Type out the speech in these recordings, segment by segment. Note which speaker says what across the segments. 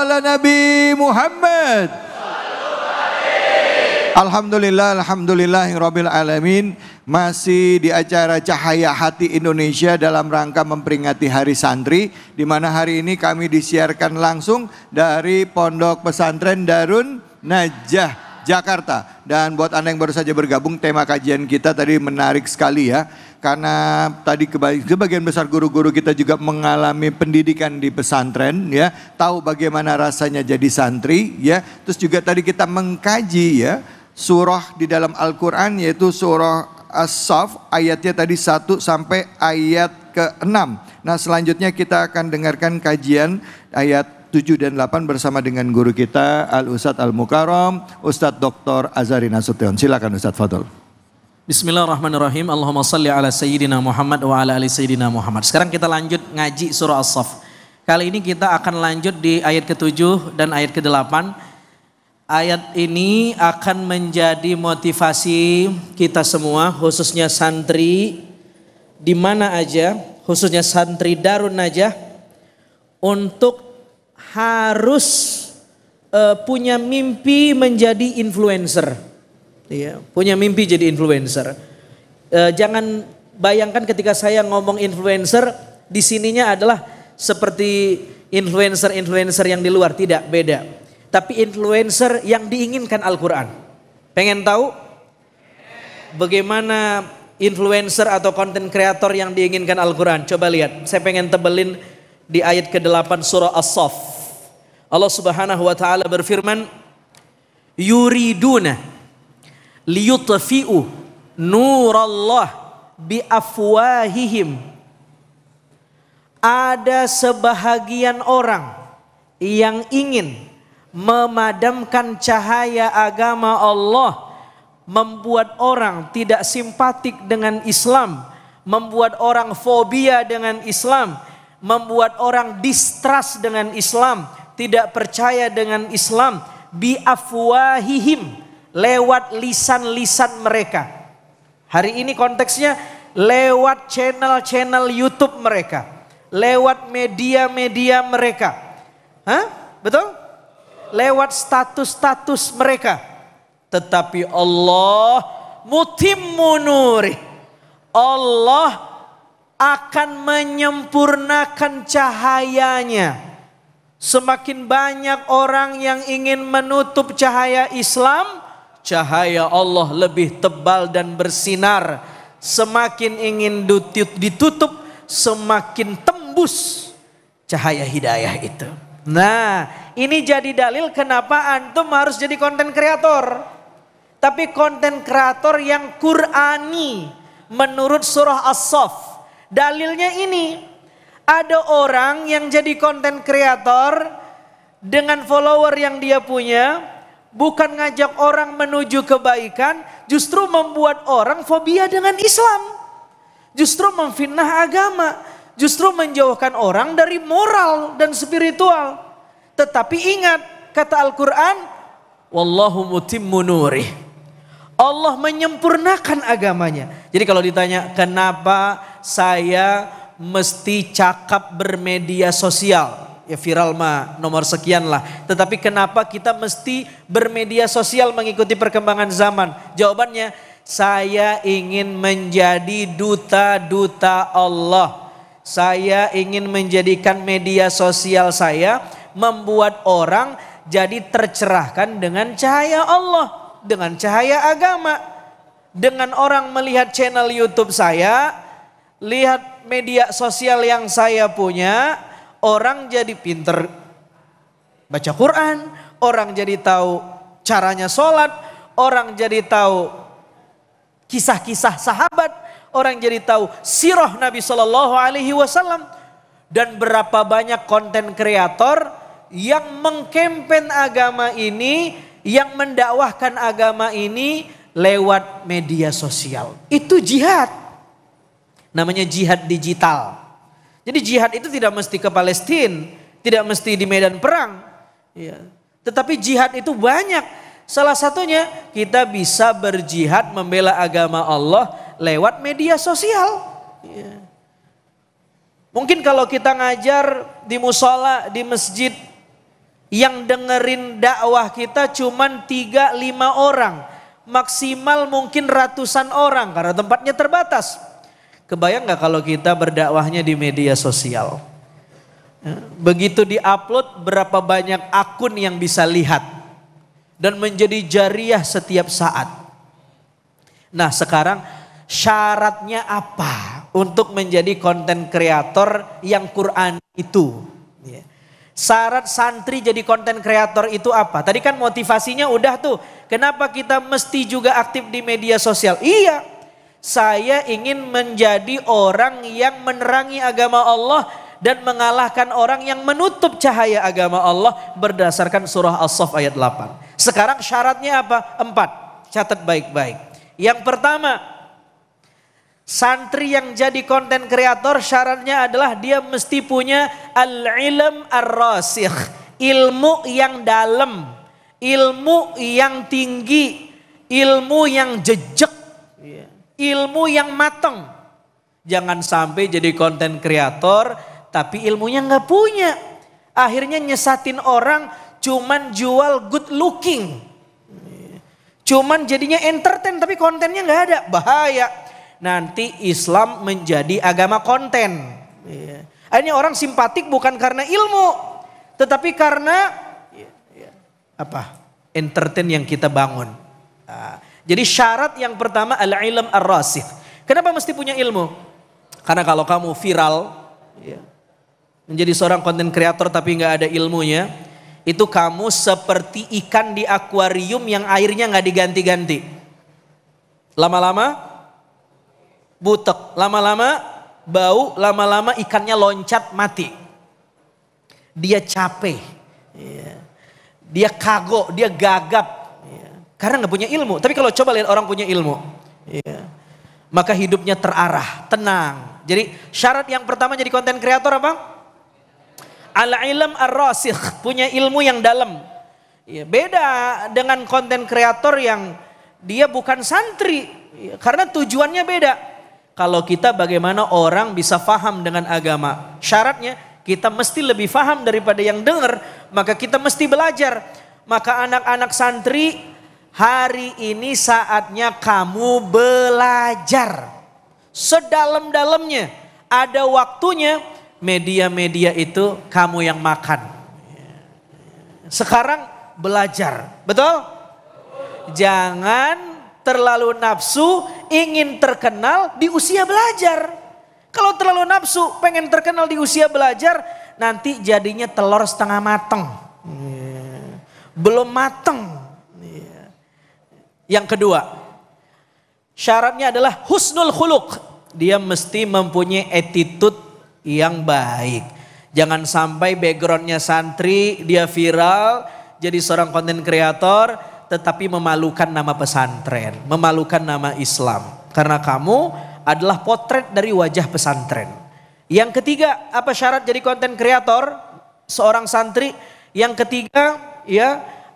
Speaker 1: ala Nabi Muhammad. Alhamdulillahirabbil alamin. Masih di acara Cahaya Hati Indonesia dalam rangka memperingati Hari Santri, di mana hari ini kami disiarkan langsung dari Pondok Pesantren Darun Najah Jakarta. Dan buat Anda yang baru saja bergabung, tema kajian kita tadi menarik sekali ya. Karena tadi sebagian besar guru-guru kita juga mengalami pendidikan di pesantren ya, tahu bagaimana rasanya jadi santri ya. Terus juga tadi kita mengkaji ya surah di dalam Al-Quran, yaitu surah As-Saff, ayatnya tadi 1 sampai ayat ke-6. Nah selanjutnya kita akan dengarkan kajian ayat 7 dan 8 bersama dengan guru kita Al-Ustadz Al-Mukarram, Ustadz Dr. Azhari Nasution. Silakan Ustadz, fadhol.
Speaker 2: Bismillahirrahmanirrahim. Allahumma salli ala Sayyidina Muhammad wa ala ali Sayyidina Muhammad. Sekarang kita lanjut ngaji surah As-Saff. Kali ini kita akan lanjut di ayat ke-7 dan ayat ke-8. Ayat ini akan menjadi motivasi kita semua, khususnya santri di mana aja, khususnya santri Darun Najah, untuk harus punya mimpi menjadi influencer. Ya, punya mimpi jadi influencer. Jangan bayangkan ketika saya ngomong influencer, di sininya adalah seperti influencer-influencer yang di luar, tidak, beda. Tapi influencer yang diinginkan Al-Quran. Pengen tahu bagaimana influencer atau content creator yang diinginkan Al-Quran? Coba lihat, saya pengen tebelin di ayat ke-8 surah As-Saff. Allah subhanahu wa ta'ala berfirman, yuriduna liyutfi'u nurallah biafwahihim. Ada sebahagian orang yang ingin memadamkan cahaya agama Allah, membuat orang tidak simpatik dengan Islam, membuat orang fobia dengan Islam, membuat orang distrust dengan Islam, tidak percaya dengan Islam, biafwahihim, lewat lisan-lisan mereka. Hari ini konteksnya lewat channel-channel YouTube mereka, lewat media-media mereka. Hah? Betul? Lewat status-status mereka. Tetapi Allah mutimmu nuri, Allah akan menyempurnakan cahayanya. Semakin banyak orang yang ingin menutup cahaya Islam, cahaya Allah lebih tebal dan bersinar. Semakin ingin ditutup, semakin tembus cahaya hidayah itu. Nah, ini jadi dalil kenapa antum harus jadi konten kreator. Tapi konten kreator yang Qur'ani menurut surah As-Saff. Dalilnya ini, ada orang yang jadi konten kreator dengan follower yang dia punya, bukan ngajak orang menuju kebaikan, justru membuat orang fobia dengan Islam. Justru memfitnah agama, justru menjauhkan orang dari moral dan spiritual. Tetapi ingat kata Al-Quran, wallahu mutimmu nurih, Allah menyempurnakan agamanya. Jadi kalau ditanya kenapa saya mesti cakap bermedia sosial, ya viral mah nomor sekian lah. Tetapi kenapa kita mesti bermedia sosial mengikuti perkembangan zaman? Jawabannya, saya ingin menjadi duta-duta Allah. Saya ingin menjadikan media sosial saya membuat orang jadi tercerahkan dengan cahaya Allah, dengan cahaya agama. Dengan orang melihat channel YouTube saya, lihat media sosial yang saya punya, orang jadi pinter baca Quran, orang jadi tahu caranya sholat, orang jadi tahu kisah-kisah sahabat, orang jadi tahu sirah Nabi Shallallahu Alaihi Wasallam. Dan berapa banyak konten kreator yang mengkampen agama ini, yang mendakwahkan agama ini lewat media sosial. Itu jihad. Namanya jihad digital. Jadi jihad itu tidak mesti ke Palestina, tidak mesti di medan perang. Ya. Tetapi jihad itu banyak. Salah satunya kita bisa berjihad membela agama Allah lewat media sosial. Ya. Mungkin kalau kita ngajar di musola, di masjid, Yang dengerin dakwah kita cuman 3-5 orang. Maksimal mungkin ratusan orang karena tempatnya terbatas. Kebayang gak kalau kita berdakwahnya di media sosial? Begitu diupload, berapa banyak akun yang bisa lihat. Dan menjadi jariah setiap saat. Nah sekarang syaratnya apa untuk menjadi konten kreator yang Quran itu? Syarat santri jadi konten kreator itu apa? Tadi kan motivasinya udah tuh. Kenapa kita mesti juga aktif di media sosial? Iya, saya ingin menjadi orang yang menerangi agama Allah dan mengalahkan orang yang menutup cahaya agama Allah berdasarkan surah As-Saff ayat 8. Sekarang syaratnya apa? 4. Catat baik-baik. Yang pertama, santri yang jadi konten kreator syaratnya adalah dia mesti punya al-ilm ar-rasikh, ilmu yang dalam, ilmu yang tinggi, ilmu yang jejak, ilmu yang matang. Jangan sampai jadi konten kreator tapi ilmunya nggak punya. Akhirnya nyesatin orang cuman jual good looking. Cuman jadinya entertain tapi kontennya nggak ada, bahaya. Nanti Islam menjadi agama konten. Akhirnya orang simpatik bukan karena ilmu, tetapi karena apa? Entertain yang kita bangun. Jadi syarat yang pertama al-ilm ar-rasikh. Kenapa mesti punya ilmu? Karena kalau kamu viral, menjadi seorang konten kreator tapi nggak ada ilmunya, itu kamu seperti ikan di akuarium yang airnya nggak diganti-ganti. Lama-lama butek, lama-lama bau, lama-lama ikannya loncat mati. Dia capek, dia kagok, dia gagap, karena nggak punya ilmu. Tapi kalau coba lihat orang punya ilmu, maka hidupnya terarah, tenang. Jadi syarat yang pertama jadi konten kreator apa? Al-ilm ar-rasikh, punya ilmu yang dalam. Beda dengan konten kreator yang dia bukan santri, karena tujuannya beda. Kalau kita bagaimana orang bisa faham dengan agama, syaratnya kita mesti lebih faham daripada yang dengar, maka kita mesti belajar. Maka anak-anak santri, hari ini saatnya kamu belajar sedalam-dalamnya. Ada waktunya, media-media itu kamu yang makan. Sekarang belajar, betul? Jangan terlalu nafsu ingin terkenal di usia belajar. Kalau terlalu nafsu pengen terkenal di usia belajar, nanti jadinya telur setengah mateng. Belum mateng. Yang kedua, syaratnya adalah husnul khuluq. Dia mesti mempunyai attitude yang baik. Jangan sampai backgroundnya santri, dia viral, jadi seorang konten kreator, tetapi memalukan nama pesantren, memalukan nama Islam. Karena kamu adalah potret dari wajah pesantren. Yang ketiga, apa syarat jadi konten kreator seorang santri? Yang ketiga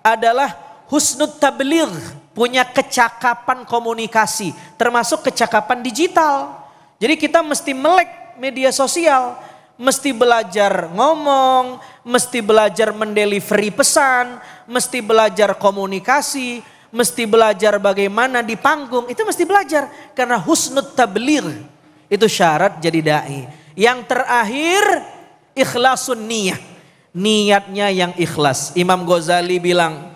Speaker 2: adalah husnul tabligh, punya kecakapan komunikasi, termasuk kecakapan digital. Jadi kita mesti melek media sosial, mesti belajar ngomong, mesti belajar mendelivery pesan, mesti belajar komunikasi, mesti belajar bagaimana di panggung, itu mesti belajar. Karena husnul tabligh itu syarat jadi dai. Yang terakhir, ikhlasun niyah, niatnya yang ikhlas. Imam Ghazali bilang,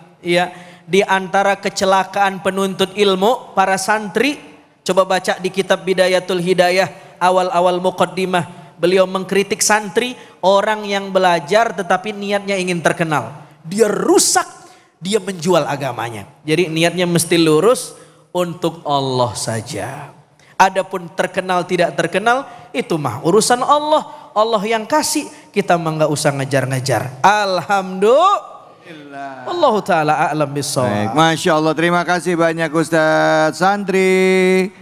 Speaker 2: di antara kecelakaan penuntut ilmu para santri, coba baca di kitab Bidayatul Hidayah awal-awal muqaddimah. Beliau mengkritik santri, orang yang belajar tetapi niatnya ingin terkenal. Dia rusak, dia menjual agamanya. Jadi niatnya mesti lurus untuk Allah saja. Adapun terkenal tidak terkenal, itu mah urusan Allah. Allah yang kasih, kita mah nggak usah ngejar-ngejar. Alhamdulillah. Allah Ta'ala a'lam bishawab.
Speaker 1: Masya Allah, terima kasih banyak Ustadz. Santri,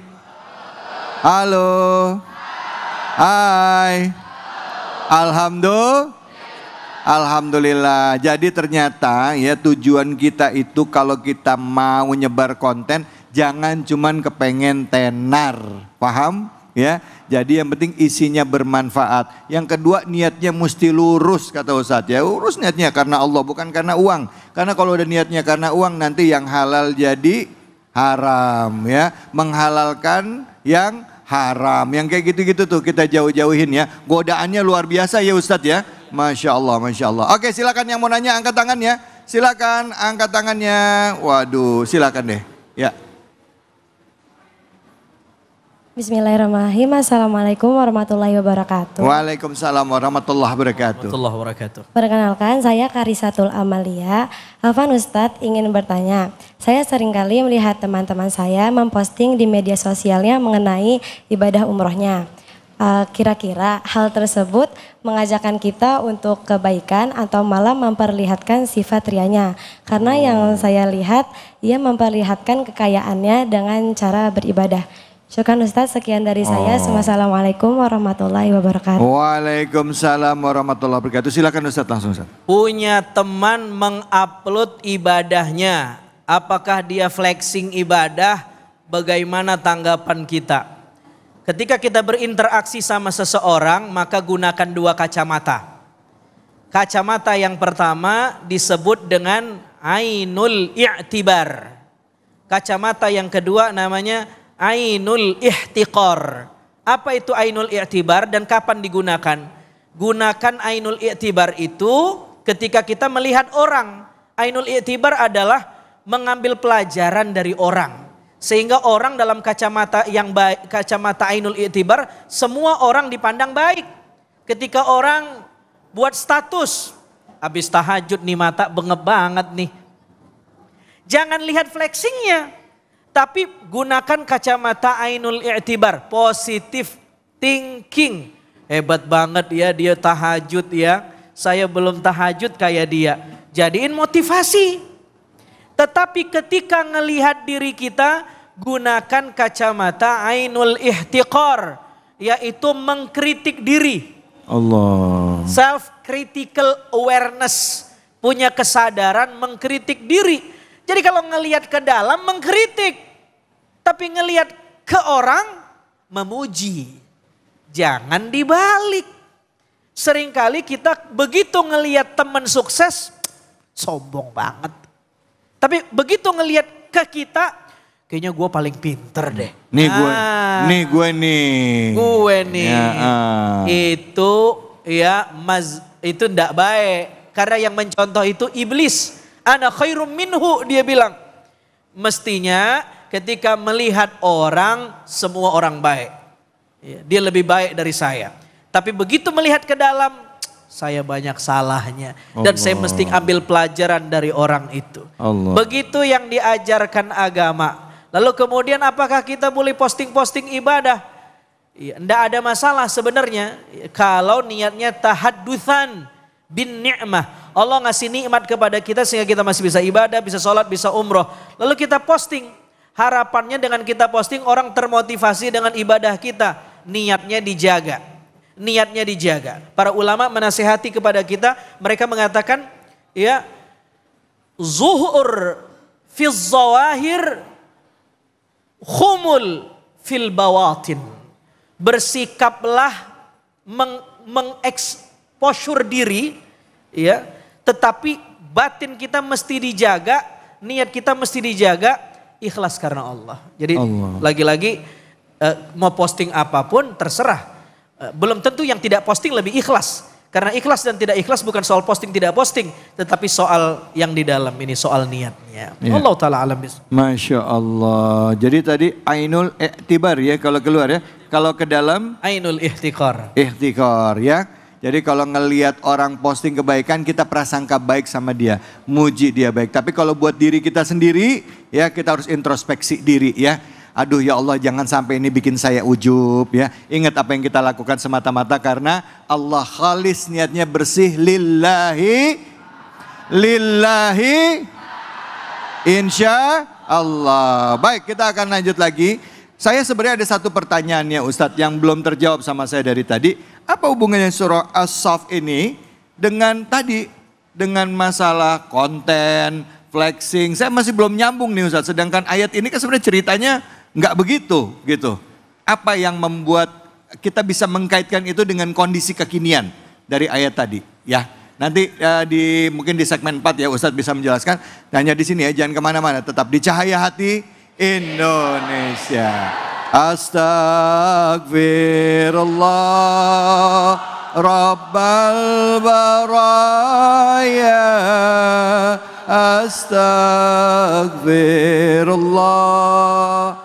Speaker 1: halo. Hai. Alhamdulillah. Jadi ternyata tujuan kita itu kalau kita mau nyebar konten jangan cuman kepengen tenar. Paham? ya. Jadi yang penting isinya bermanfaat. Yang kedua niatnya mesti lurus kata Ustadz ya. Urus niatnya karena Allah bukan karena uang. Karena kalau udah niatnya karena uang nanti yang halal jadi haram ya. Menghalalkan yang haram. Yang kayak gitu-gitu tuh kita jauh-jauhin ya. Godaannya luar biasa ya Ustadz ya. Masya Allah, Masya Allah. Oke silakan yang mau nanya angkat tangannya. Silakan angkat tangannya. Waduh silakan deh. Ya.
Speaker 3: Bismillahirrahmanirrahim. Assalamualaikum warahmatullahi wabarakatuh.
Speaker 1: Waalaikumsalam warahmatullahi wabarakatuh.
Speaker 2: Warahmatullahi wabarakatuh.
Speaker 3: Perkenalkan saya Karisatul Amalia. Afwan Ustadz ingin bertanya. Saya seringkali melihat teman-teman saya memposting di media sosialnya mengenai ibadah umrohnya. Kira-kira hal tersebut mengajakkan kita untuk kebaikan atau malah memperlihatkan sifat rianya. Karena yang saya lihat, ia memperlihatkan kekayaannya dengan cara beribadah. Syukran Ustadz, sekian dari saya. Wassalamualaikum warahmatullahi wabarakatuh.
Speaker 1: Waalaikumsalam warahmatullahi wabarakatuh. Silakan Ustadz langsung Ustadz.
Speaker 2: Punya teman mengupload ibadahnya. Apakah dia flexing ibadah? Bagaimana tanggapan kita? Ketika kita berinteraksi sama seseorang, maka gunakan dua kacamata. Kacamata yang pertama disebut dengan ainul i'tibar. Kacamata yang kedua namanya ainul ihtiqar. Apa itu ainul i'tibar dan kapan digunakan? Gunakan ainul i'tibar itu ketika kita melihat orang. Ainul i'tibar adalah mengambil pelajaran dari orang. Sehingga orang dalam kacamata yang baik, kacamata ainul i'tibar, semua orang dipandang baik. Ketika orang buat status, habis tahajud nih mata bengep banget nih. Jangan lihat flexingnya. Tapi gunakan kacamata ainul i'tibar, positive thinking. Hebat banget ya dia tahajud ya. Saya belum tahajud kayak dia. Jadiin motivasi. Tetapi ketika ngelihat diri kita, gunakan kacamata ainul ihtiqar. Yaitu mengkritik diri.
Speaker 1: Allah.
Speaker 2: Self critical awareness. Punya kesadaran mengkritik diri. Jadi kalau ngelihat ke dalam mengkritik. Tapi ngelihat ke orang memuji. Jangan dibalik. Seringkali kita begitu ngelihat teman sukses, sombong banget. Tapi begitu ngelihat ke kita, kayaknya gue paling pinter deh.
Speaker 1: Nih gue nih.
Speaker 2: Gue nih.
Speaker 1: Ya,
Speaker 2: Itu ya itu ndak baik. Karena yang mencontoh itu iblis. Ana khairum minhu, dia bilang. Mestinya ketika melihat orang, semua orang baik. Dia lebih baik dari saya. Tapi begitu melihat ke dalam, saya banyak salahnya. Dan saya mesti ambil pelajaran dari orang itu.
Speaker 1: Allah.
Speaker 2: Begitu yang diajarkan agama. Lalu kemudian apakah kita boleh posting-posting ibadah? Tidak ada masalah sebenarnya. Kalau niatnya tahaddusan bin ni'mah. Allah ngasih nikmat kepada kita sehingga kita masih bisa ibadah, bisa sholat, bisa umroh. Lalu kita posting. Harapannya dengan kita posting orang termotivasi dengan ibadah kita. Niatnya dijaga. Niatnya dijaga. Para ulama menasihati kepada kita. Mereka mengatakan ya zuhur fil zawahir khumul fil bawatin. Bersikaplah mengeksposur diri ya, tetapi batin kita mesti dijaga, niat kita mesti dijaga, ikhlas karena Allah. Jadi lagi-lagi mau posting apapun terserah. Belum tentu yang tidak posting lebih ikhlas. Karena ikhlas dan tidak ikhlas bukan soal posting tidak posting, tetapi soal yang di dalam ini, soal niatnya. Ya. Allah taala alam.
Speaker 1: Masya Allah. Jadi tadi ainul i'tibar ya kalau keluar ya. Kalau ke dalam
Speaker 2: ainul ihtiqar.
Speaker 1: Ihtiqar ya. Jadi kalau ngelihat orang posting kebaikan kita prasangka baik sama dia, muji dia baik. Tapi kalau buat diri kita sendiri ya kita harus introspeksi diri ya. Aduh ya Allah jangan sampai ini bikin saya ujub ya. Ingat apa yang kita lakukan semata-mata karena Allah khalis, niatnya bersih lillahi insya Allah. Baik kita akan lanjut lagi. Saya sebenarnya ada satu pertanyaannya Ustadz yang belum terjawab sama saya dari tadi. Apa hubungannya surah As-Saff ini dengan tadi, dengan masalah konten, flexing. Saya masih belum nyambung nih Ustadz. Sedangkan ayat ini kan sebenarnya ceritanya nggak begitu gitu. Apa yang membuat kita bisa mengkaitkan itu dengan kondisi kekinian dari ayat tadi, ya? Nanti mungkin di segmen 4 ya Ustadz bisa menjelaskan. Hanya di sini ya, jangan kemana-mana. Tetap di Cahaya Hati Indonesia. Astagfirullah Rabbal baraya. Astagfirullah